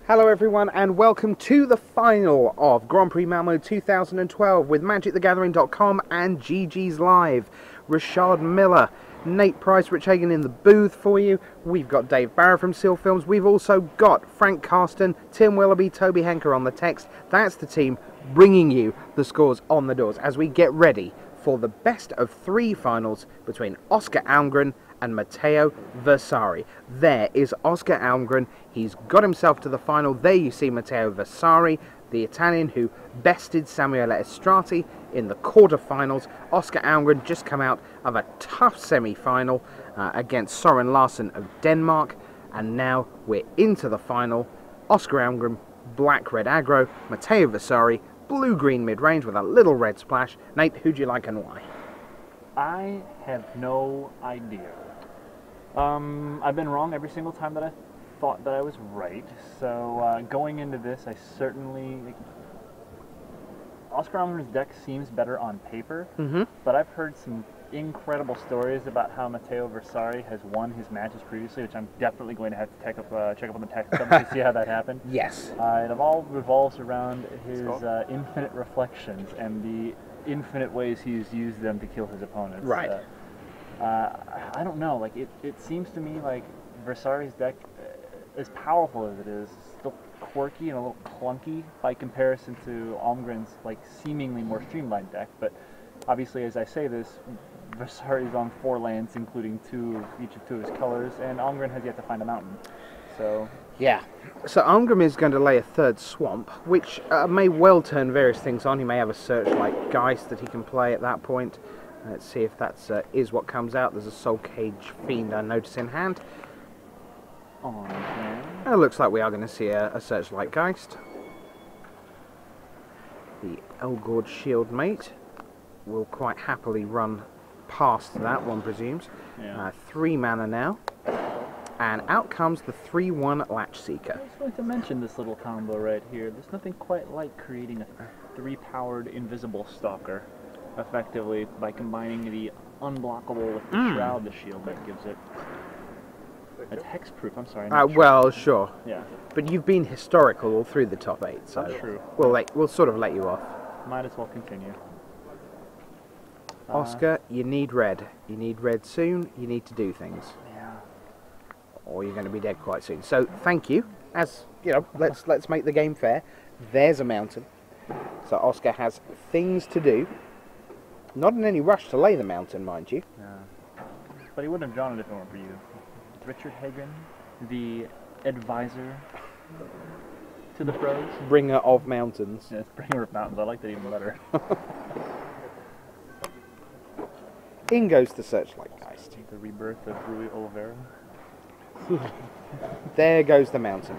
Hello everyone and welcome to the final of Grand Prix Malmo 2012 with MagicTheGathering.com and GG's Live. Rashad Miller, Nate Price, Rich Hagan in the booth for you. We've got Dave Barrett from Seal Films. We've also got Frank Carston, Tim Willoughby, Toby Henker on the text. That's the team bringing you the scores on the doors as we get ready for the best of three finals between Oscar Almgren and Matteo Versari. There is Oscar Almgren. He's got himself to the final. There you see Matteo Versari, the Italian who bested Samuele Estrati in the quarterfinals. Oscar Almgren just come out of a tough semi-final against Soren Larsen of Denmark, and now we're into the final. Oscar Almgren, black-red aggro, Matteo Versari, blue-green mid-range with a little red splash. Nate, who do you like and why? I have no idea. I've been wrong every single time that I thought that I was right. So going into this, I certainly... Oscar Almgren's deck seems better on paper, but I've heard some incredible stories about how Matteo Versari has won his matches previously, which I'm definitely going to have to check up on the text to see how that happened. Yes. It all revolves around his infinite reflections and the infinite ways he's used them to kill his opponents. Right. I don't know, like it seems to me like Versari's deck, as powerful as it is, still quirky and a little clunky by comparison to Almgren's like seemingly more streamlined deck. But obviously, as I say this, Versari's on 4 lands, including each of 2 of his colors, and Almgren has yet to find a mountain. So yeah, so Almgren is going to lay a 3rd swamp, which may well turn various things on. He may have a Searchlight Geist that he can play at that point. Let's see if that's is what comes out. There's a Soul Cage Fiend I notice in hand. And it looks like we are going to see a Searchlight Geist. The Elgord Shieldmate will quite happily run past that, one presumes. Yeah. 3 mana now. And out comes the 3/1 Latch Seeker. I was going to mention this little combo right here. There's nothing quite like creating a 3-powered invisible stalker effectively by combining the unblockable with the shroud, the shield that gives it. It's hexproof, I'm sorry. Well, sure. Yeah. But you've been historical all through the top 8, so That's true. We'll sort of let you off. Might as well continue. Oscar, you need red. You need red soon. You need to do things. Yeah. Or you're going to be dead quite soon. So thank you. As you know, let's make the game fair. There's a mountain. So Oscar has things to do. Not in any rush to lay the mountain, mind you. Yeah. But he wouldn't have drawn it if it weren't for you. Richard Hagan, the advisor to the pros. Bringer of mountains. Yes, bringer of mountains. I like that even better. In goes the Searchlight Geist. The rebirth of Rui Oliveira. There goes the mountain.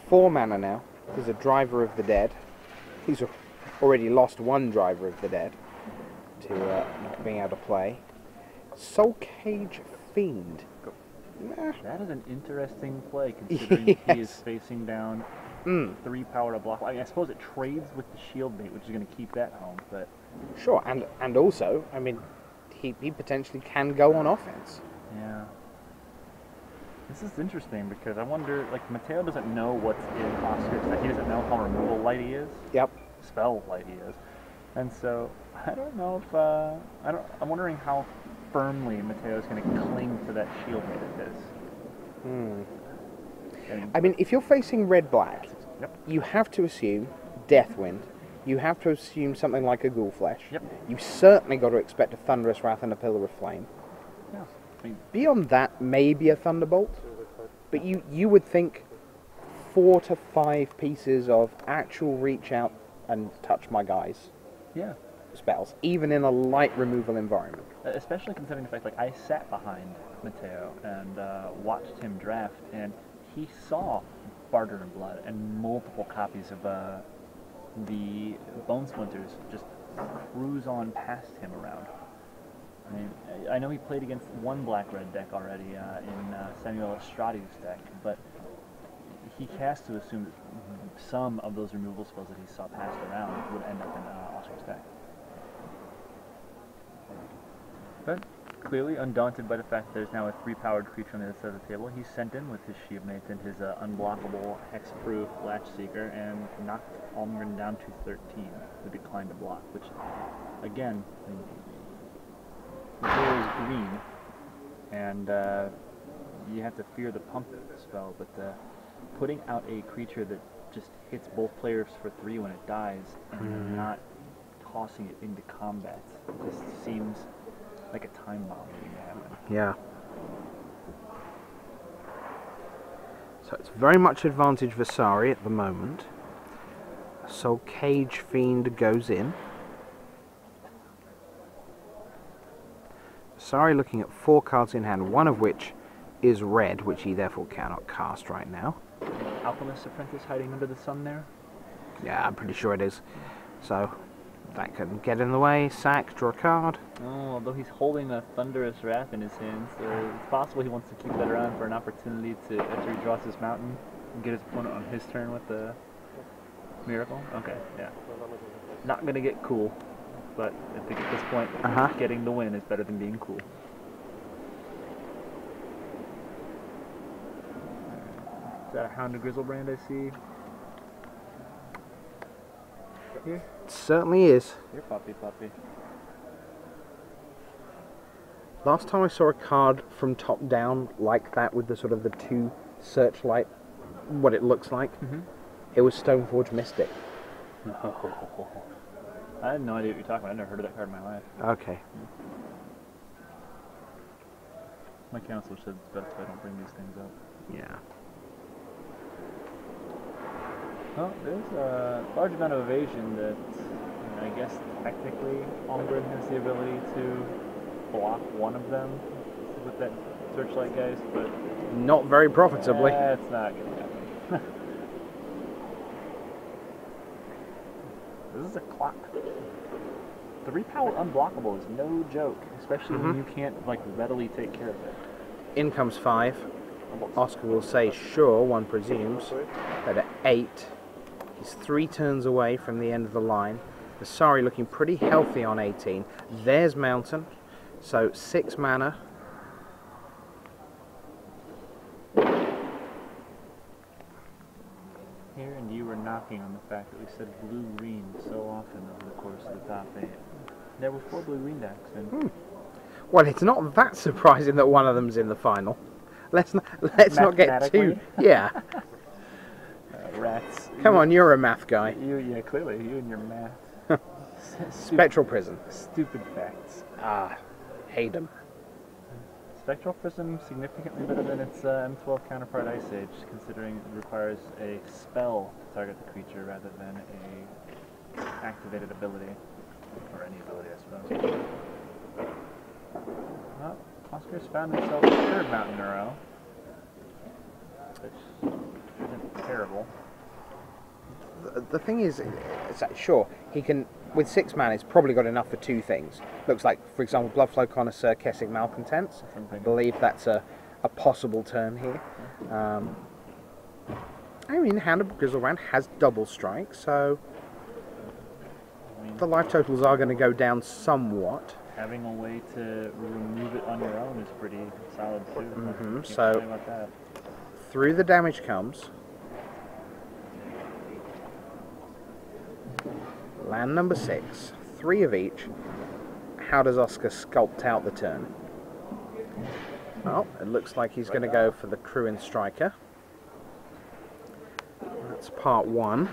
4 mana now. There's a Driver of the Dead. He's already lost 1 Driver of the Dead to not being able to play. Soul Cage Fiend. That is an interesting play, considering he is facing down 3 power to block. I mean, I suppose it trades with the shield bait, which is going to keep that home, but... Sure, and also, I mean, he potentially can go on offense. Yeah. This is interesting, because I wonder, like, Matteo doesn't know what's in Oscar's deck. He doesn't know how removal light he is. Yep. Spell light he is. And so, I don't know if, I'm wondering how firmly Matteo's going to cling to that shield mate of his. I mean, if you're facing red-black, you have to assume Deathwind. You have to assume something like a Ghoulflesh. Yep. You've certainly got to expect a Thunderous Wrath and a Pillar of Flame. Yeah. I mean, beyond that, maybe a Thunderbolt. But you would think 4 to 5 pieces of actual reach out and touch my guys. Yeah. Spells, even in a light removal environment. Especially considering the fact, like, I sat behind Matteo and watched him draft, and he saw Barter in Blood and multiple copies of the Bone Splinters just cruise on past him around. I mean, I know he played against 1 black-red deck already in Samuele Estrati's deck, but he has to assume that some of those removal spells that he saw passed around would end up in Oscar's deck. But Clearly undaunted by the fact that there's now a 3-powered creature on the other side of the table, he sent in with his Sheepmate and his unblockable Hexproof Latch Seeker and knocked Almgren down to 13, who declined to block, which, again, Mateo is green, and you have to fear the pump spell, but putting out a creature that just hits both players for 3 when it dies, and not tossing it into combat, just seems like a time bomb waiting to happen. Yeah. So it's very much advantage Versari at the moment. So Cage Fiend goes in. Versari looking at 4 cards in hand, one of which is red, which he therefore cannot cast right now. Alchemist's Apprentice hiding under the sun there? Yeah, I'm pretty sure it is. So that can get in the way, sack, draw a card. Oh, although he's holding a Thunderous Wrath in his hands, so it's possible he wants to keep that around for an opportunity to, after he draws his mountain, and get his opponent on his turn with the Miracle. Okay, yeah. Not gonna get cool, but I think at this point, getting the win is better than being cool. Is that a Hound of Grizzlebrand I see? Here? It certainly is. Here, puppy. Last time I saw a card from top down like that with the sort of the 2 searchlight, what it looks like, it was Stoneforge Mystic. No. I had no idea what you're talking about. I never heard of that card in my life. Okay. My counselor said it's best if I don't bring these things up. Yeah. Well, there's a large amount of evasion that I guess technically Almgren has the ability to block one of them with that Searchlight Geist, but not very profitably. That's not going to happen. This is a clock. 3-power unblockable is no joke, especially when you can't like readily take care of it. In comes 5. Oscar will say sure, one presumes. But at 8, he's 3 turns away from the end of the line. Versari looking pretty healthy on 18. There's Mountain. So 6 mana. Here and you were knocking on the fact that we said blue-green so often over the course of the top 8. There were 4 blue-green decks, and Well, it's not that surprising that one of them's in the final. Let's not get too... Yeah. Rats. Come on, you're a math guy. Yeah, clearly, you and your math. Spectral Prism. Stupid facts. Hate them. Spectral Prism significantly better than its M12 counterpart Ice Age, considering it requires a spell to target the creature rather than a activated ability. Or any ability, I suppose. Well, Oscar's found himself a 3rd mountain in a row, which isn't terrible. The thing is, sure, he can, with 6 mana, he's probably got enough for 2 things. Looks like, for example, Bloodflow Connoisseur, Kessig Malcontents. I believe that's a possible turn here. I mean, Hound of Grizzlebrand has double strike, so the life totals are going to go down somewhat. Having a way to remove it on your own is pretty solid too. So, about that. Through the damage comes. Land number 6. 3 of each. How does Oscar sculpt out the turn? Well, it looks like he's going to go for the Cruin Striker. That's part 1.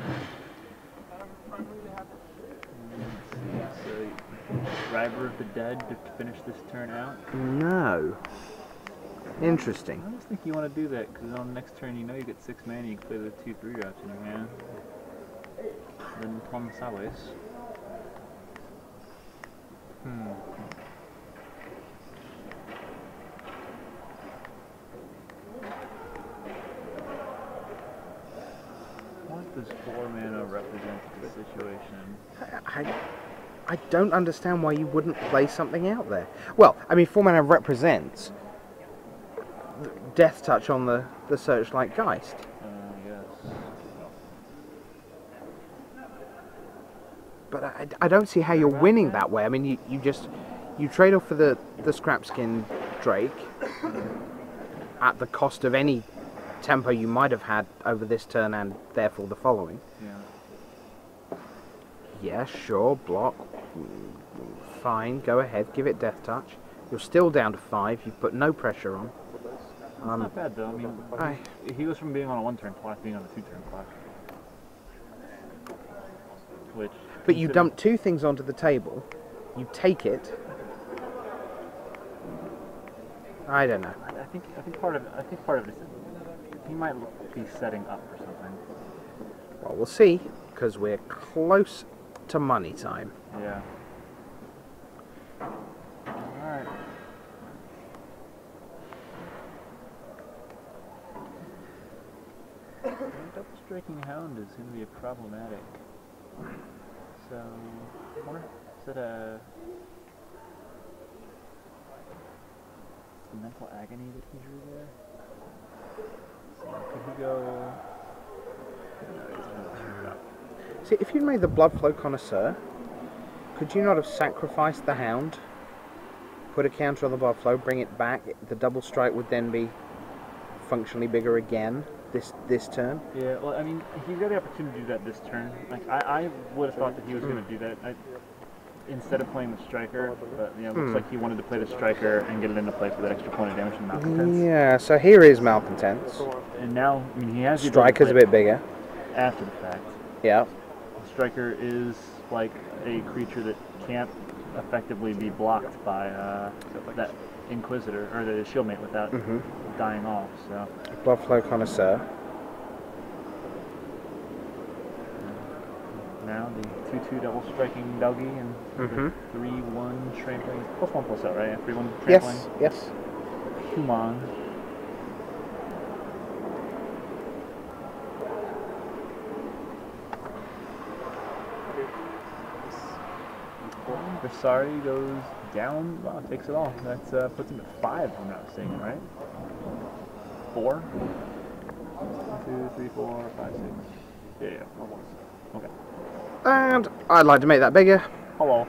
Driver of the Dead to finish this turn out? No. Interesting. I just think you want to do that because on the next turn you know you get 6 mana, you can play the 2/3 drops in your hand. Then Plum Sawways. What does 4 mana represent in this situation? I don't understand why you wouldn't play something out there. Well, I mean, 4 mana represents Death Touch on the Searchlight Geist. Yes. But I don't see how you're winning that way. I mean, You trade off for the Scrapskin Drake at the cost of any tempo you might have had over this turn and therefore the following. Yeah. Yeah, sure, block. Fine, go ahead, give it Death Touch. You're still down to 5, you've put no pressure on. It's not bad though, I mean, he goes from being on a 1-turn clock to being on a 2-turn clock. Which... But you dump 2 things onto the table, you take it. I don't know. I think part of it is he might be setting up for something. Well, we'll see, because we're close to money time. Yeah. Alright. Double striking hound is going to be problematic. So, I wonder, is it a mental agony that he drew there? So could he go? No, he's going to screw it up. See, if you'd made the Blood Flow Connoisseur, could you not have sacrificed the hound, put a counter on the Blood Flow, bring it back? The double strike would then be functionally bigger again this turn. Yeah, well, I mean, he got the opportunity to do that this turn. Like, I would have thought that he was going to do that instead of playing the striker, but you know, it looks like he wanted to play the striker and get it into play for that extra point of damage from Malcontents. Yeah, so here is Malcontents. And now, I mean, he has the Striker's a bit bigger. after the fact. Yeah. The striker is like a creature that can't effectively be blocked by that Inquisitor or the Shieldmate without dying off. So Blood Flow Connoisseur. now the 2/2 double striking Dougie and the 3/1 trampling. +1/+0, right? 3/1 trampling. Yes, yes. Human. Versari goes down, wow, takes it all. That puts him at 5, if I'm not mistaken, right? 4? 1, 2, 3, 4, 5, 6. Yeah, almost. Okay. And I'd like to make that bigger. Hello.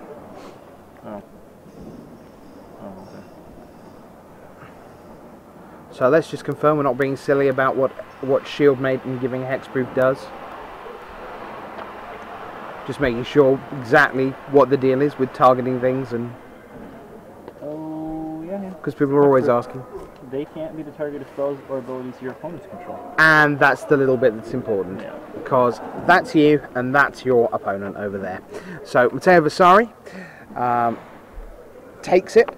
Oh. Oh, okay. So let's just confirm we're not being silly about what Shieldmate and giving Hexproof does. Just making sure exactly what the deal is with targeting things, and oh yeah. because people are always asking. They can't be the target of spells or abilities your opponents control. And that's the little bit that's important, Yeah. because that's you and that's your opponent over there. So Matteo Versari takes it,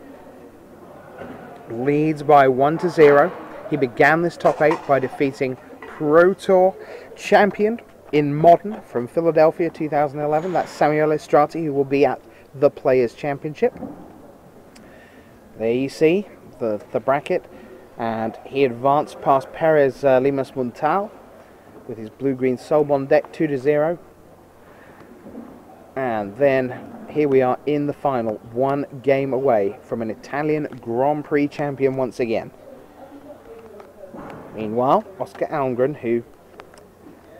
leads by 1-0. He began this top 8 by defeating Pro Tour champion in Modern from Philadelphia 2011. That's Samuele Strati, who will be at the Players' Championship. There you see the bracket, and he advanced past Perez Limas Montal with his blue-green Soulbond deck 2-0. And then here we are in the final, 1 game away from an Italian Grand Prix champion once again. Meanwhile, Oscar Almgren, who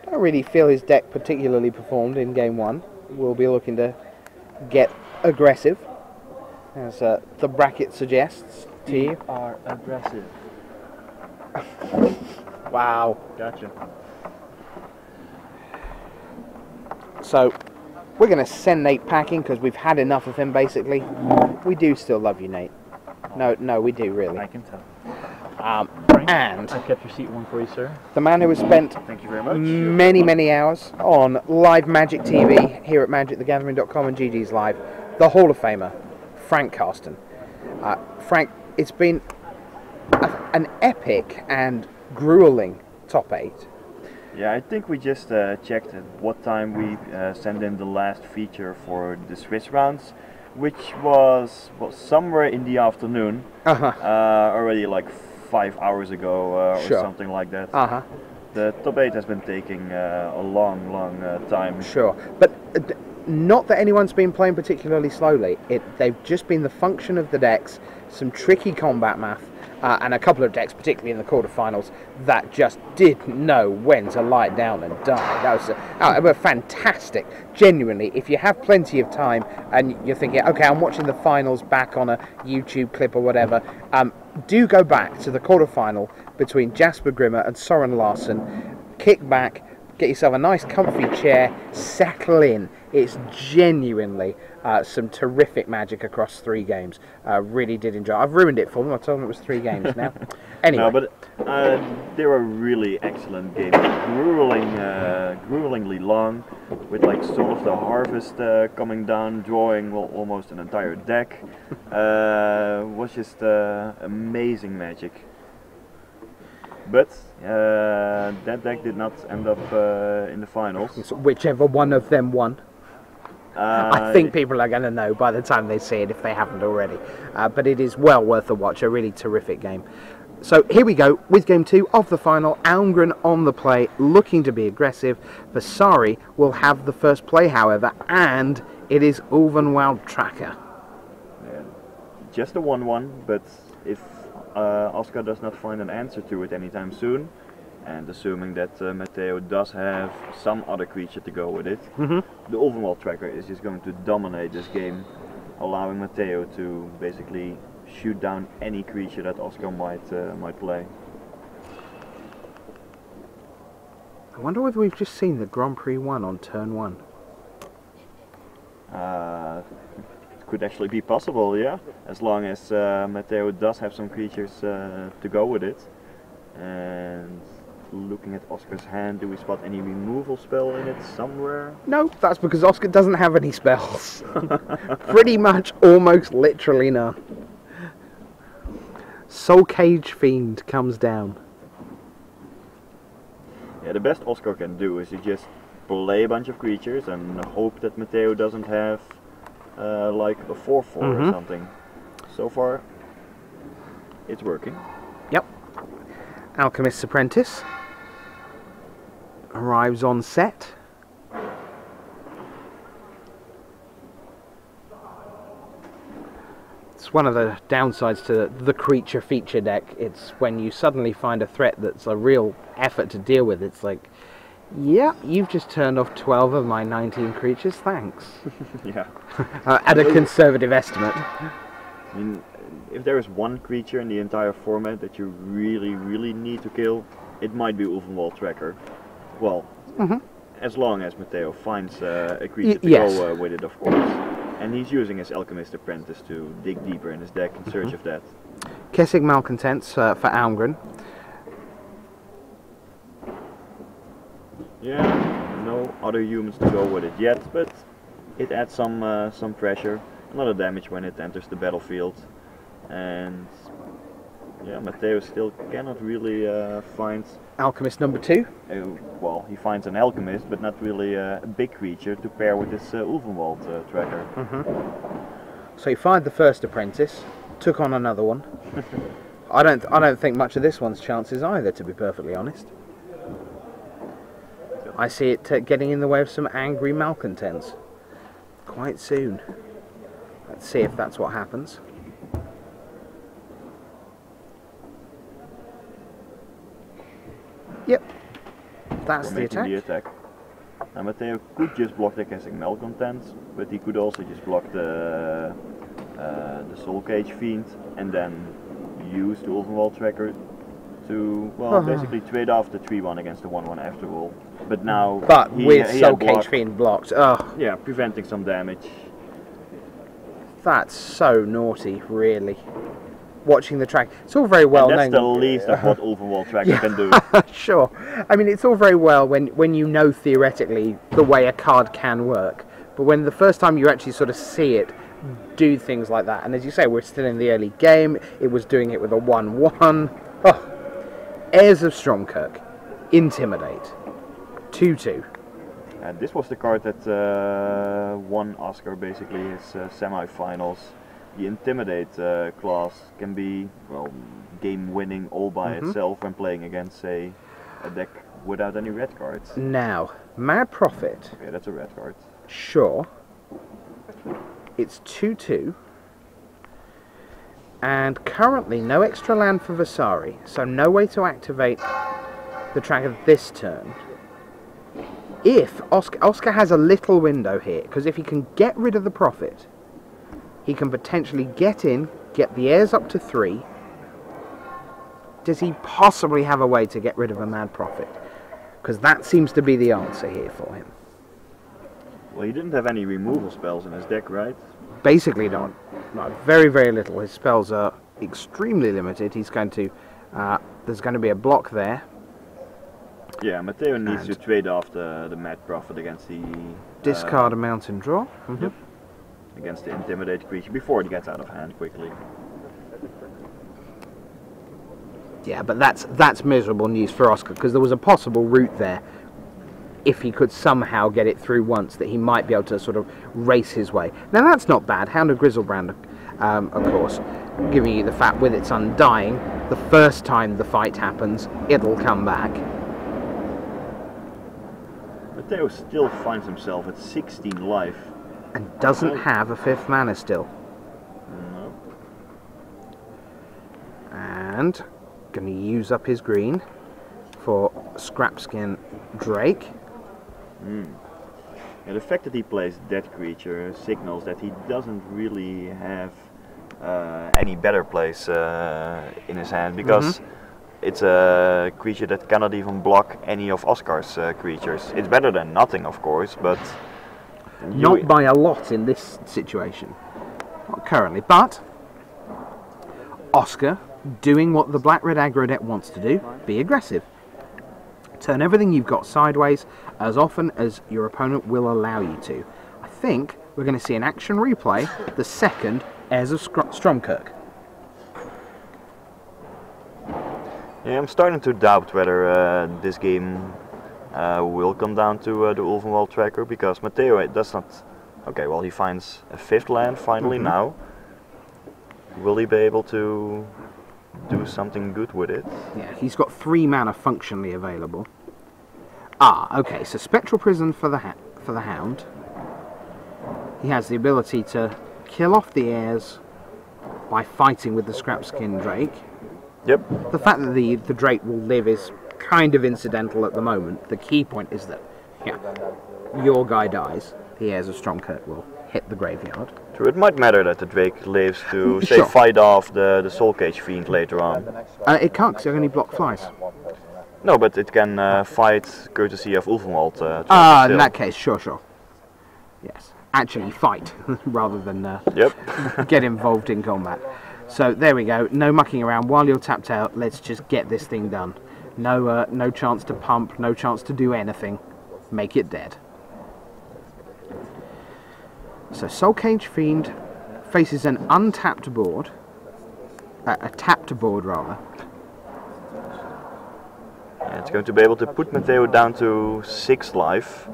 I don't really feel his deck particularly performed in game 1, will be looking to get aggressive, as the bracket suggests to you. You are aggressive. Wow. Gotcha. So, we're going to send Nate packing because we've had enough of him, basically. We do still love you, Nate. No, we do, really. I can tell. And I kept your seat warm for you, sir. the man who has spent Thank you very much. many hours on live Magic TV here at MagicTheGathering.com and GG's Live, the Hall of Famer, Frank Carsten. Frank, it's been an epic and grueling top 8. Yeah, I think we just checked at what time we sent in the last feature for the Swiss rounds, which was somewhere in the afternoon, already like 5 hours ago or something like that. The top 8 has been taking a long time. Sure, but not that anyone's been playing particularly slowly. They've just been the function of the decks, some tricky combat math, and a couple of decks, particularly in the quarterfinals, that just didn't know when to lie down and die. That was fantastic. Genuinely, if you have plenty of time and you're thinking, okay, I'm watching the finals back on a YouTube clip or whatever, do go back to the quarterfinal between Jasper Grimmer and Soren Larsen. Kick back, get yourself a nice comfy chair, settle in. It's genuinely some terrific Magic across 3 games. Really did enjoy it. I've ruined it for them. I told them it was 3 games now. Anyway. No, but they were really excellent games. Gruelingly long, with like Soul of the Harvest coming down, drawing almost an entire deck. Was just amazing Magic. But that deck did not end up in the finals. Whichever one of them won. I think people are going to know by the time they see it if they haven't already. But it is well worth a watch, a really terrific game. So here we go with game 2 of the final. Almgren on the play, looking to be aggressive. Versari will have the first play, however, and it is Ulvenwald Tracker. Yeah, just a 1-1, but if Oscar does not find an answer to it anytime soon, and assuming that Matteo does have some other creature to go with it, the Ulvenwald Tracker is just going to dominate this game, allowing Matteo to basically shoot down any creature that Oscar might play. I wonder whether we've just seen the Grand Prix 1 on turn 1. It could actually be possible, yeah, as long as Matteo does have some creatures to go with it. And looking at Oscar's hand, do we spot any removal spell in it somewhere? No, that's because Oscar doesn't have any spells. Pretty much, almost literally none. Soul Cage Fiend comes down. Yeah, the best Oscar can do is to just play a bunch of creatures and hope that Matteo doesn't have like a 4-4 or something. So far, it's working. Yep. Alchemist's Apprentice arrives on set. It's one of the downsides to the creature feature deck. It's when you suddenly find a threat that's a real effort to deal with. It's like, yeah, you've just turned off 12 of my 19 creatures, thanks. Yeah. At a conservative estimate. I mean, if there is one creature in the entire format that you really need to kill, it might be Ulvenwald Tracker. Well, as long as Matteo finds a creature to go with it, of course. And he's using his Alchemist Apprentice to dig deeper in his deck in search of that. Kessig Malcontents for Almgren. Yeah, no other humans to go with it yet, but it adds some pressure, a lot of damage when it enters the battlefield. And yeah, Matteo still cannot really find... Alchemist number 2? Well, he finds an Alchemist, but not really a big creature to pair with this Ulvenwald Tracker. So he fired the first apprentice, took on another one. I don't think much of this one's chances either, to be perfectly honest. I see it getting in the way of some angry malcontents quite soon. Let's see if that's what happens. Yep, that's the attack. Now Matteo could just block the Kessig Malcontents, but he could also just block the Soul Cage Fiend and then use the Ulvenwald Tracker to, well, basically trade off the 3-1 against the 1-1 after all. But now, with Soul Cage Fiend blocked. Yeah, preventing some damage. That's so naughty, really. Watching the track, it's all very well. And that's the least of what Ulvenwald Tracker can do. Sure. I mean, it's all very well when you know theoretically the way a card can work, but when the first time you actually sort of see it do things like that, and as you say, we're still in the early game, it was doing it with a 1-1. Heirs of Stromkirk, Intimidate, 2-2. And this was the card that won Oscar basically his semi-finals. The Intimidate class can be, well, game-winning all by itself when playing against, say, a deck without any red cards. Now, Mad Prophet. Okay, that's a red card. Sure. It's 2-2. And currently no extra land for Versari, so no way to activate the tracker this turn. If Oscar has a little window here, because if he can get rid of the profit, he can potentially get in, get the heirs up to 3. Does he possibly have a way to get rid of a mad profit? Because that seems to be the answer here for him. Well, he didn't have any removal spells in his deck, right? Basically not. Very, very little. His spells are extremely limited. He's going to... there's going to be a block there. Yeah, Matteo needs to trade off the mad profit against the... discard a mountain draw. Yep. Against the intimidated creature before it gets out of hand quickly. Yeah, but that's miserable news for Oscar, because there was a possible route there, if he could somehow get it through once, that he might be able to sort of race his way. Now that's not bad. Hound of Grizzlebrand, of course, giving you the fact with its Undying, the first time the fight happens, it'll come back. Matteo still finds himself at 16 life. And doesn't have a 5th mana still. No. And going to use up his green for Scrapskin Drake. Yeah, the fact that he plays that creature signals that he doesn't really have any better place in his hand, because it's a creature that cannot even block any of Oscar's creatures. It's better than nothing, of course, but... Not by a lot in this situation. Not currently, but Oscar doing what the black-red aggro deck wants to do, be aggressive. Turn everything you've got sideways as often as your opponent will allow you to. I think we're going to see an action replay, the second Heirs of Stromkirk. Yeah, I'm starting to doubt whether this game will come down to the Ulvenwald tracker, because Matteo does not... Okay, well, he finds a 5th land finally now. Will he be able to do something good with it? Yeah, he's got 3 mana functionally available. Ah, okay, so Spectral Prison for the Hound. He has the ability to kill off the heirs by fighting with the Scrapskin Drake. Yep. The fact that the Drake will live is kind of incidental at the moment. The key point is that your guy dies, the Heirs of Stromkirk will hit the graveyard. True, it might matter that the Drake lives to, say, Sure. fight off the Soul Cage Fiend later on. It can't, because it only block flies. No, but it can fight courtesy of Ulvenwald. In that case, sure. Yes. Actually fight, rather than get involved in combat. So there we go, no mucking around. While you're tapped out, let's just get this thing done. No chance to pump, no chance to do anything. Make it dead. So Soul Cage Fiend faces an untapped board. A tapped board, rather. It's going to be able to put Matteo down to 6 life.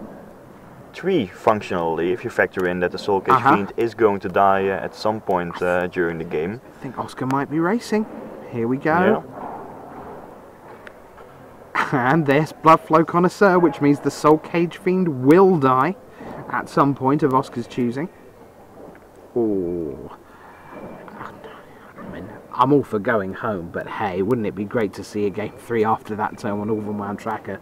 3 functionally, if you factor in that the Soul Cage Fiend is going to die at some point during the game. I think Oscar might be racing. Here we go. Yeah. And there's Bloodflow Connoisseur, which means the Soul Cage Fiend will die at some point of Oscar's choosing. Oh. I mean, I'm all for going home, but hey, wouldn't it be great to see a game 3 after that turn on Ulvenwound Tracker?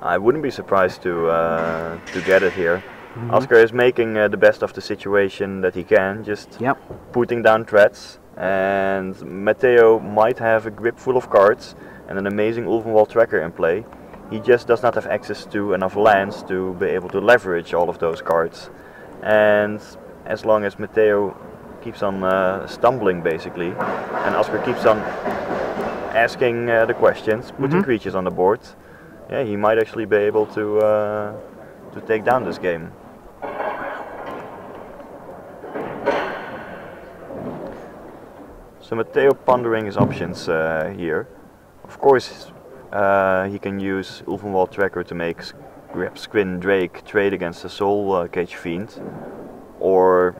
I wouldn't be surprised to get it here. Oscar is making the best of the situation that he can, just putting down threats, and Matteo might have a grip full of cards and an amazing Ulvenwald Tracker in play. He just does not have access to enough lands to be able to leverage all of those cards. And as long as Matteo keeps on stumbling basically, and Oscar keeps on asking the questions, putting creatures on the board, yeah, he might actually be able to take down this game. So Matteo pondering his options here. Of course, he can use Ulvenwald Tracker to make Scrapskin Drake trade against the Soul Cage Fiend, or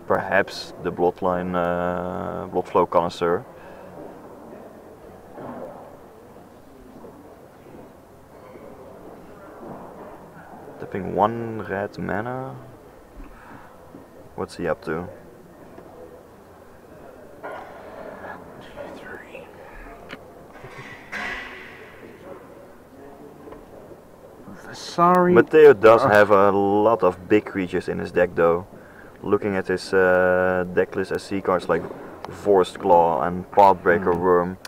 perhaps the Bloodflow Connoisseur. Tapping 1 red mana. What's he up to? Versari. Matteo does have a lot of big creatures in his deck though. Looking at his deck list, I see cards like Forest Claw and Pathbreaker Worm.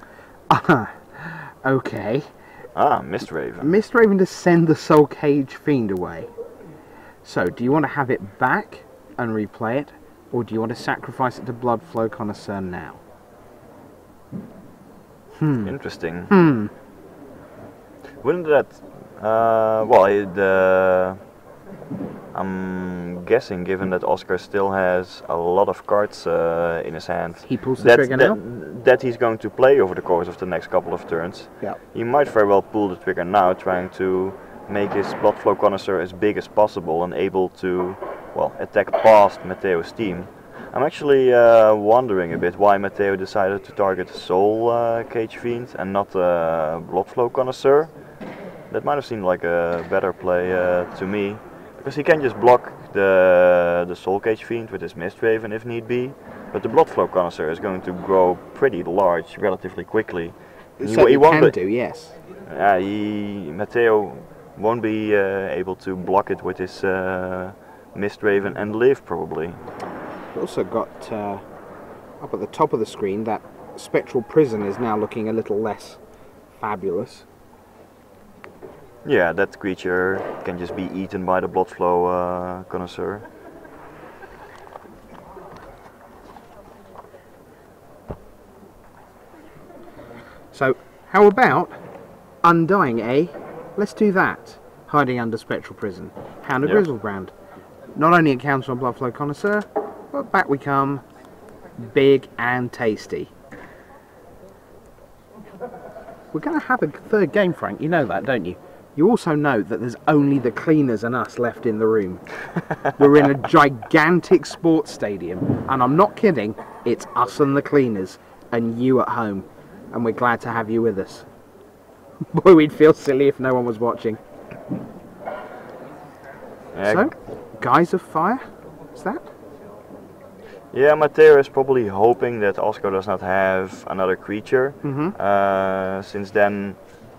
Okay. Mistraven. Mistraven to send the Soul Cage Fiend away. So, do you want to have it back and replay it, or do you want to sacrifice it to Bloodflow Connoisseur now? Interesting. Wouldn't that... I'm guessing, given that Oscar still has a lot of cards in his hand, he pulls the trigger now? That he's going to play over the course of the next couple of turns. Yeah. He might very well pull the trigger now, trying to make his Bloodflow Connoisseur as big as possible and able to, well, attack past Matteo's team. I'm actually wondering a bit why Matteo decided to target Soul Cage Fiend and not Bloodflow Connoisseur. That might have seemed like a better play to me, because he can just block the Soul Cage Fiend with his Mistraven if need be, but the Bloodflow Connoisseur is going to grow pretty large relatively quickly. So he can do, yes. Matteo won't be able to block it with his Mistraven and live probably. We've also got up at the top of the screen that Spectral Prison is now looking a little less fabulous. Yeah, that creature can just be eaten by the Bloodflow Connoisseur. So, how about Undying, eh? Let's do that. Hiding under Spectral Prison. Hound of Grizzlebrand. Not only a counter on Bloodflow Connoisseur, but back we come. Big and tasty. We're going to have a third game, Frank. You know that, don't you? You also know that there's only the cleaners and us left in the room. We're in a gigantic sports stadium, and I'm not kidding, it's us and the cleaners, and you at home, and we're glad to have you with us. Boy, we'd feel silly if no one was watching. So, Guise of Fire, is that? Yeah, Matteo is probably hoping that Oscar does not have another creature, since then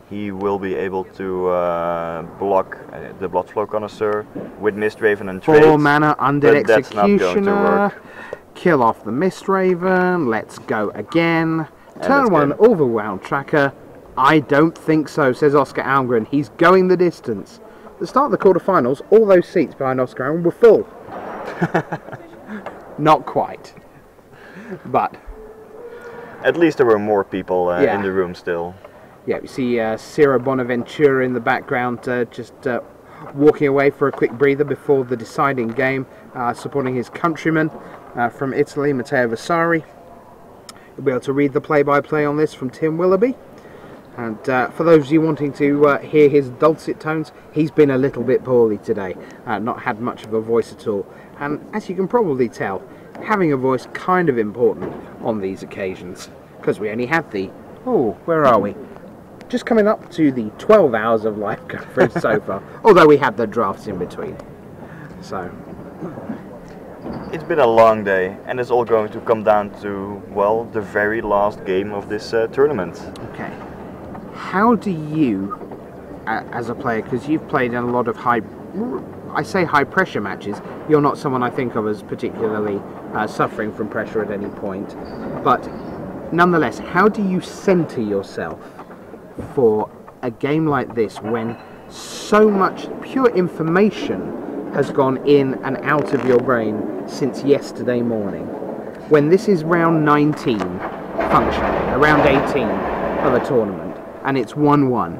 he will be able to block the Bloodflow Connoisseur with Mistraven and Trades. 4 mana Undead that's not going to Executioner, work. kill off the Mistraven, let's go again. And Turn 1 Overwhelmed Tracker, I don't think so, says Oscar Almgren. He's going the distance. At the start of the quarterfinals, all those seats behind Oscar Almgren were full. Not quite, but at least there were more people in the room still. Yeah, we see Ciro Bonaventura in the background, just walking away for a quick breather before the deciding game, supporting his countryman from Italy, Matteo Versari. You'll be able to read the play-by-play on this from Tim Willoughby. And for those of you wanting to hear his dulcet tones, he's been a little bit poorly today, not had much of a voice at all. And as you can probably tell, having a voice kind of important on these occasions, because we only had the, where are we? Just coming up to the 12 hours of live coverage so far, although we had the drafts in between. So it's been a long day, and it's all going to come down to, well, the very last game of this tournament. Okay. How do you, as a player, because you've played in a lot of high pressure matches, you're not someone I think of as particularly suffering from pressure at any point, but nonetheless, how do you center yourself for a game like this when so much pure information has gone in and out of your brain since yesterday morning, when this is round 19 functionally, around 18 of a tournament, and it's 1-1?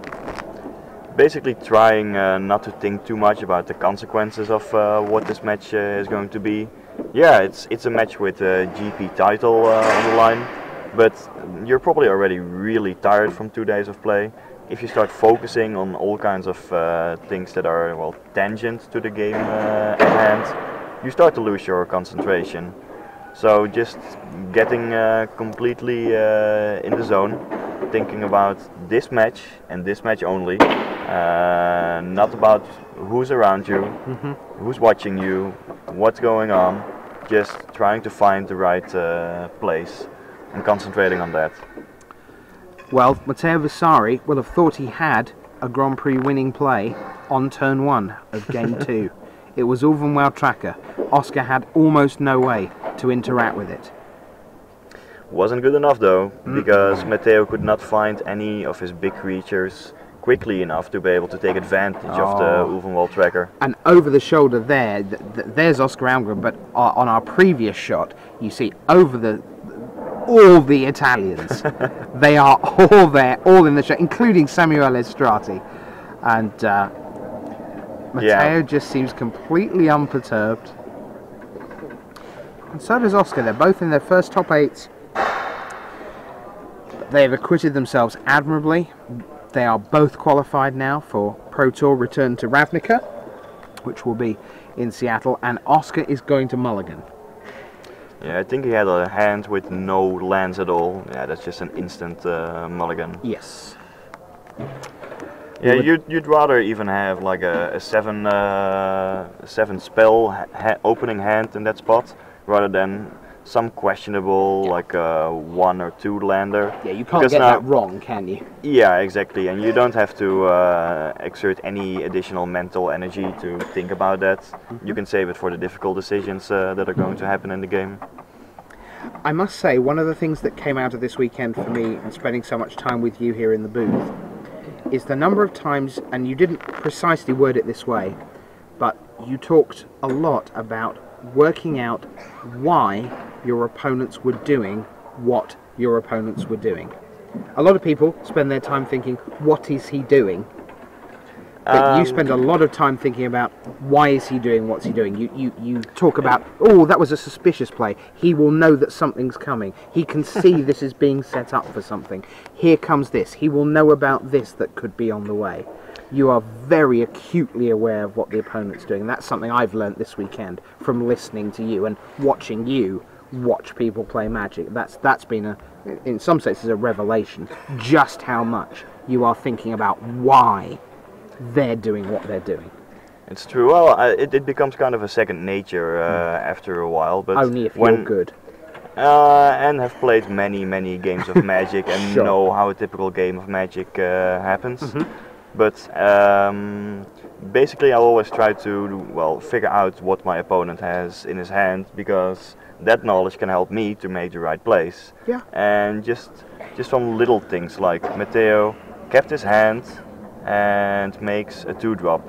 Basically trying not to think too much about the consequences of what this match is going to be. Yeah, it's a match with a GP title on the line, but you're probably already really tired from 2 days of play. If you start focusing on all kinds of things that are, well, tangent to the game at hand, you start to lose your concentration. So just getting completely in the zone, thinking about this match and this match only, not about who's around you, who's watching you, what's going on, just trying to find the right place and concentrating on that. Well, Matteo Versari will have thought he had a Grand Prix winning play on turn 1 of game 2. It was Ulvenwald Tracker. Oscar had almost no way to interact with it. Wasn't good enough though, because Matteo could not find any of his big creatures quickly enough to be able to take advantage of the Ulvenwald Tracker. And over the shoulder there, there's Oscar Almgren, but on our previous shot, you see over all the Italians. They are all there, all in the shot, including Samuele Strati. And Matteo just seems completely unperturbed. And so does Oscar. They're both in their first top 8s. They have acquitted themselves admirably. They are both qualified now for Pro Tour return to Ravnica, which will be in Seattle, and Oscar is going to Mulligan. Yeah, I think he had a hand with no lands at all. Yeah, that's just an instant mulligan. Yes. Yeah, you'd rather even have like a 7 spell opening hand in that spot, rather than some questionable like a 1 or 2 lander. Yeah, you can't get that wrong, can you? Yeah, exactly, and you don't have to exert any additional mental energy to think about that. You can save it for the difficult decisions that are going to happen in the game. I must say, one of the things that came out of this weekend for me, and spending so much time with you here in the booth, is the number of times, and you didn't precisely word it this way, but you talked a lot about working out why your opponents were doing what your opponents were doing. A lot of people spend their time thinking, what is he doing? But you spend a lot of time thinking about why is he doing what's he doing. You talk about, oh, that was a suspicious play. He will know that something's coming. He can see this is being set up for something. Here comes this. He will know about this that could be on the way. You are very acutely aware of what the opponent's doing. And that's something I've learnt this weekend from listening to you and watching you watch people play Magic. That's been, in some senses, a revelation. Just how much you are thinking about why they're doing what they're doing. It's true. Well, it becomes kind of a second nature after a while, but only if you're good. And have played many games of Magic and know how a typical game of Magic happens. But basically, I always try to figure out what my opponent has in his hand, because that knowledge can help me to make the right plays. Yeah. And just from little things like Matteo kept his hand and makes a 2-drop.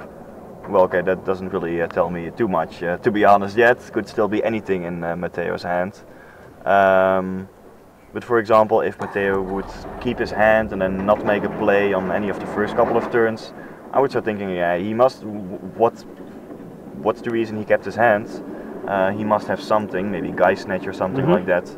Well, okay, that doesn't really tell me too much, to be honest yet. Could still be anything in Matteo's hand. But for example, if Matteo would keep his hand and then not make a play on any of the first couple of turns, I would start thinking, yeah, he must, what's the reason he kept his hand? He must have something, maybe Guy Snatch or something like that.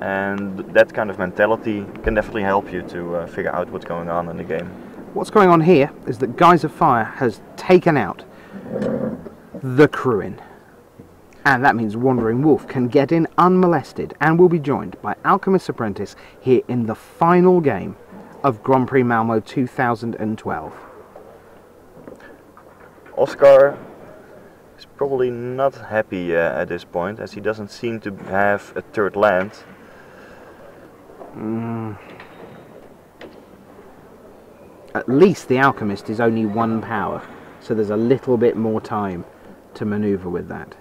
And that kind of mentality can definitely help you to figure out what's going on in the game. What's going on here is that Guise of Fire has taken out the Cruin. And that means Wandering Wolf can get in unmolested and will be joined by Alchemist's Apprentice here in the final game of Grand Prix Malmo 2012. Oscar is probably not happy at this point, as he doesn't seem to have a third land. At least the Alchemist is only 1 power, so there's a little bit more time to maneuver with that.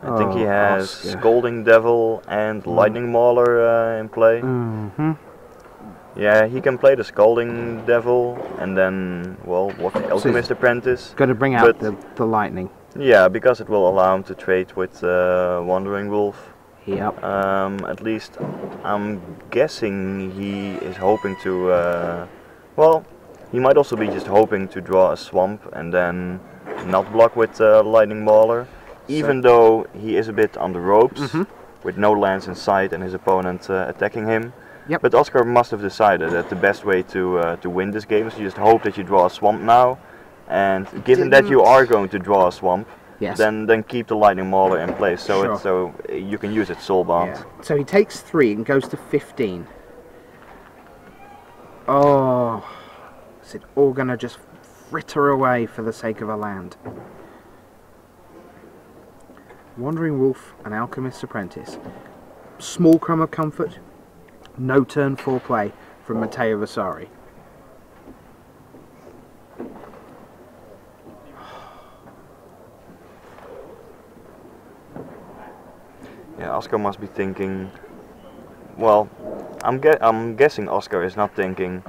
I think he has Scolding Devil and Lightning Mauler in play. Yeah, he can play the Scolding Devil and then, well, what the Alchemist Apprentice. Got to bring out the Lightning. Yeah, because it will allow him to trade with Wandering Wolf. Yep. At least I'm guessing he is hoping to, well, he might also be just hoping to draw a swamp and then not block with Lightning Mauler. Even though he is a bit on the ropes, with no lands in sight and his opponent attacking him. Yep. But Oscar must have decided that the best way to win this game is to just hope that you draw a swamp now. And given that you are going to draw a swamp, then keep the Lightning Mauler in place, so you can use its Soul Bond. Yeah. So he takes 3 and goes to 15. Oh, is it all going to just fritter away for the sake of a land? Wandering Wolf and Alchemist's Apprentice. Small crumb of comfort. No turn 4 play from Matteo Versari. Yeah, Oscar must be thinking. Well, I'm guessing Oscar is not thinking,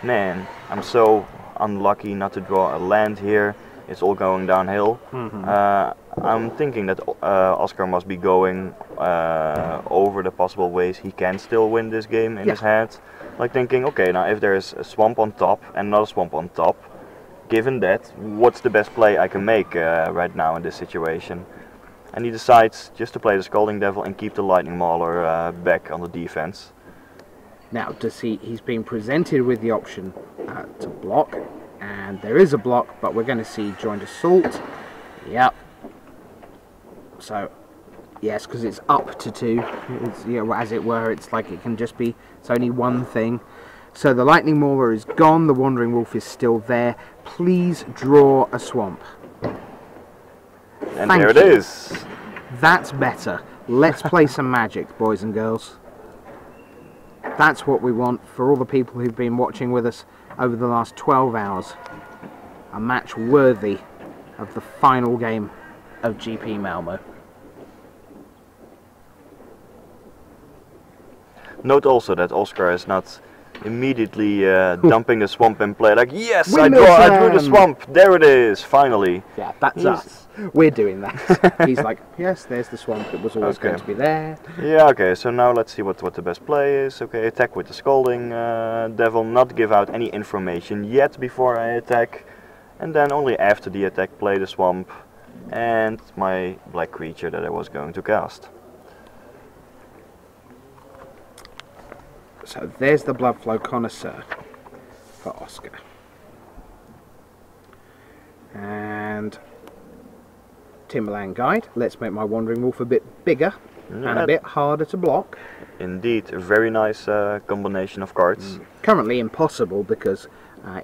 man, I'm so unlucky not to draw a land here. It's all going downhill. I'm thinking that Oscar must be going over the possible ways he can still win this game in his head. Like thinking, okay, now if there's a swamp on top and another swamp on top, given that, what's the best play I can make right now in this situation? And he decides just to play the Scalding Devil and keep the Lightning Mauler back on the defense. Now, he's been presented with the option to block, and there is a block, but we're going to see Joint Assault. Yep. So, yes, because it's up to 2. It's, you know, as it were, it's like it can just be, it's only one thing. So the Lightning Mauler is gone, the Wandering Wolf is still there. Please draw a swamp. And there it is. That's better. Let's play some Magic, boys and girls. That's what we want for all the people who've been watching with us over the last 12 hours. A match worthy of the final game of GP Malmo. Note also that Oscar is not immediately dumping the swamp in play, like, yes, I drew the swamp, there it is, finally. Yeah, that's us. We're doing that. He's like, yes, there's the swamp, it was always going to be there. Yeah, okay, so now let's see what the best play is. Okay, attack with the Scalding Devil, not give out any information yet before I attack, and then only after the attack play the swamp and my black creature that I was going to cast. So there's the Bloodflow Connoisseur for Oscar. And Timberland Guide. Let's make my Wandering Wolf a bit bigger and a bit harder to block. Indeed, a very nice combination of cards. Currently impossible because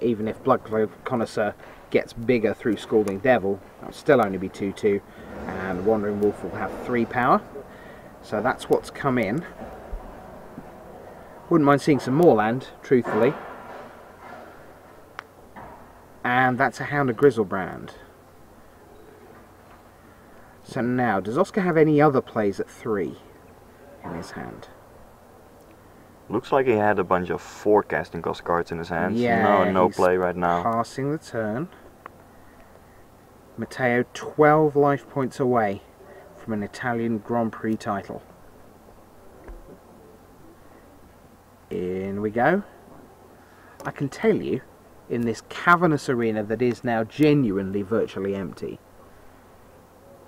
even if Bloodflow Connoisseur gets bigger through Scalding Devil, that'll still only be 2/2, and Wandering Wolf will have 3 power. So that's what's come in. Wouldn't mind seeing some more land, truthfully. And that's a Hound of Grizzlebrand. So now, does Oscar have any other plays at 3 in his hand? Looks like he had a bunch of 4 casting cost cards in his hands. Yeah, no play right now. Passing the turn. Matteo 12 life points away from an Italian Grand Prix title. In we go. I can tell you, in this cavernous arena that is now genuinely virtually empty,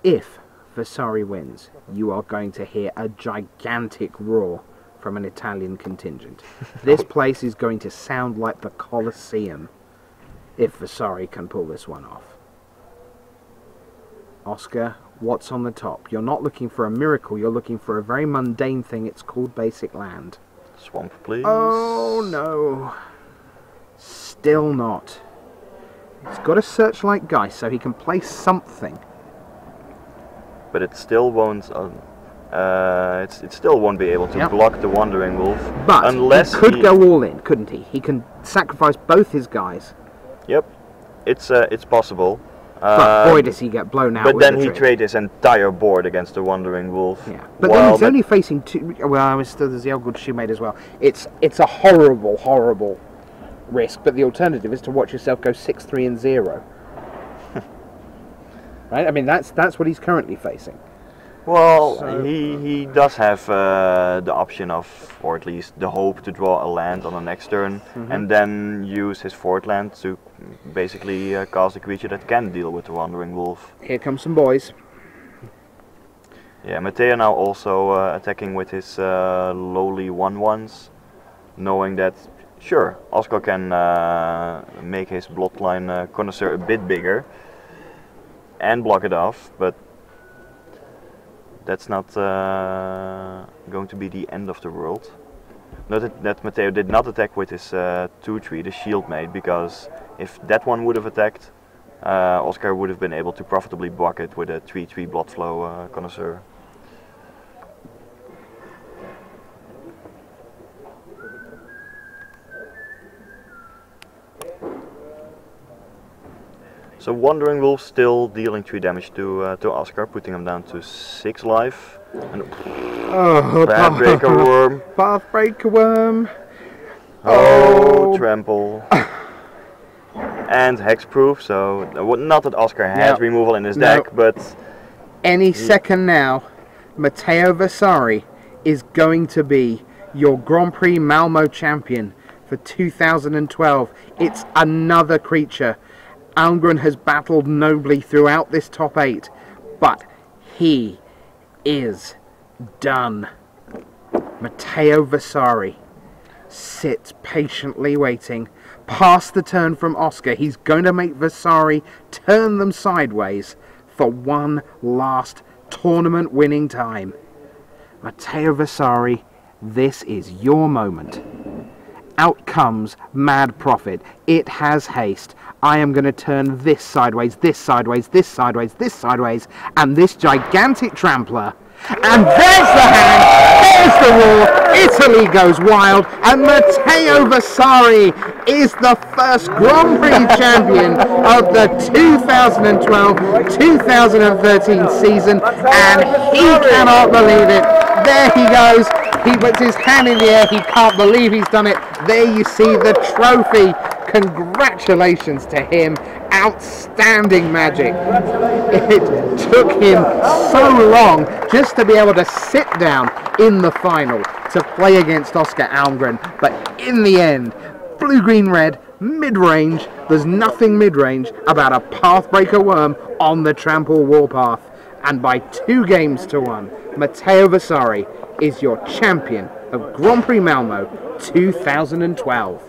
if Versari wins, you are going to hear a gigantic roar from an Italian contingent. This place is going to sound like the Colosseum if Versari can pull this one off. Oscar, what's on the top? You're not looking for a miracle, you're looking for a very mundane thing. It's called basic land. Swamp, please. Oh no. Still not. He's got a Searchlight Geist so he can play something. But it still won't. It still won't be able to block the Wandering Wolf. But unless he could go all in, couldn't he? He can sacrifice both his guys. Yep, it's possible. But boy, does he get blown out. But then he trade his entire board against the Wandering Wolf. Yeah, but then he's only facing 2. Well, there's the Elgood Shoemade as well. It's a horrible, horrible risk. But the alternative is to watch yourself go 6-3 and 0. Right? I mean, that's what he's currently facing. Well, so, he does have the option of, or at least the hope, to draw a land on the next turn, and then use his 4th land to basically cast a creature that can deal with the Wandering Wolf. Here come some boys. Yeah, Matteo now also attacking with his lowly 1/1s, knowing that, sure, Oscar can make his Bloodline Connoisseur a bit bigger and block it off, but that's not going to be the end of the world. Note that Matteo did not attack with his 2/3, the Shield Mate, because if that one would have attacked, Oscar would have been able to profitably block it with a 3/3 Bloodflow Connoisseur. So Wandering Wolf still dealing 3 damage to Oscar, putting him down to 6 life. And Pathbreaker Worm. Pathbreaker Worm. Oh, Trample. And Hexproof, so not that Oscar has removal in his deck, but... Any second now, Matteo Versari is going to be your Grand Prix Malmo champion for 2012. It's another creature. Almgren has battled nobly throughout this top 8, but he is done. Matteo Versari sits patiently waiting. Past the turn from Oscar, he's going to make Versari turn them sideways for one last tournament winning time. Matteo Versari, this is your moment. Out comes Mad Prophet. It has haste. I am going to turn this sideways, this sideways, this sideways, this sideways, and this gigantic trampler. And there's the hand, there's the war, Italy goes wild, and Matteo Versari is the first Grand Prix champion of the 2012-2013 season, and he cannot believe it. There he goes, he puts his hand in the air, he can't believe he's done it. There you see the trophy. Congratulations to him. Outstanding magic. It took him so long just to be able to sit down in the final to play against Oscar Almgren, but in the end, blue, green, red, mid-range, there's nothing mid-range about a Pathbreaker Worm on the Trample Warpath, and by 2 games to 1, Matteo Versari is your champion of Grand Prix Malmo 2012.